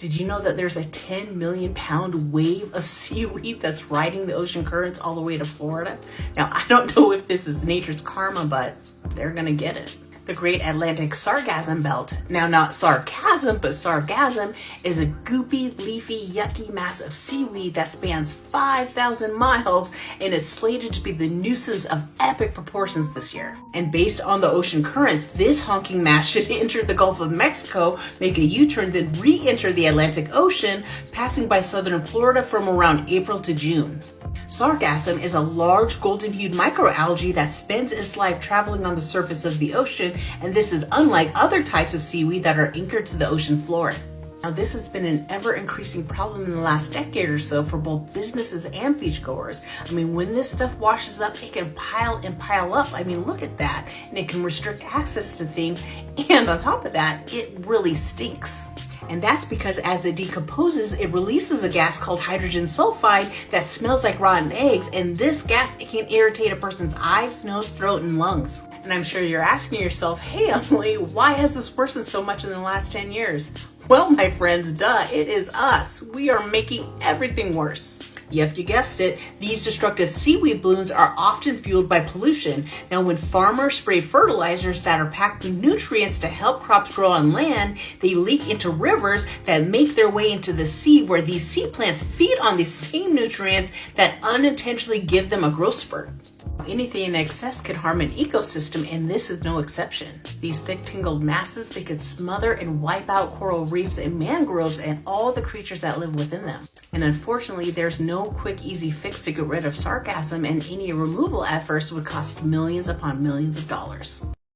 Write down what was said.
Did you know that there's a 10 million pound wave of seaweed that's riding the ocean currents all the way to Florida? Now, I don't know if this is nature's karma, but they're gonna get it. The Great Atlantic Sargassum Belt, now not sarcasm, but sargassum, is a goopy, leafy, yucky mass of seaweed that spans 5,000 miles and is slated to be the nuisance of epic proportions this year. And based on the ocean currents, this honking mass should enter the Gulf of Mexico, make a U-turn, then re-enter the Atlantic Ocean, passing by southern Florida from around April to June. Sargassum is a large golden-hued microalgae that spends its life traveling on the surface of the ocean, and this is unlike other types of seaweed that are anchored to the ocean floor. Now, this has been an ever-increasing problem in the last decade or so for both businesses and beachgoers. I mean, when this stuff washes up, it can pile and pile up. I mean, look at that. And it can restrict access to things, and on top of that, it really stinks. And that's because as it decomposes, it releases a gas called hydrogen sulfide that smells like rotten eggs. And this gas, it can irritate a person's eyes, nose, throat, and lungs. And I'm sure you're asking yourself, hey, Emily, why has this worsened so much in the last 10 years? Well, my friends, duh, it is us. We are making everything worse. Yep, you guessed it. These destructive seaweed blooms are often fueled by pollution. Now, when farmers spray fertilizers that are packed with nutrients to help crops grow on land, they leak into rivers that make their way into the sea, where these sea plants feed on these same nutrients that unintentionally give them a growth spurt. Anything in excess could harm an ecosystem, and this is no exception. These thick, tangled masses, they could smother and wipe out coral reefs and mangroves and all the creatures that live within them. And unfortunately, there's no quick, easy fix to get rid of sargassum, and any removal efforts would cost millions upon millions of dollars.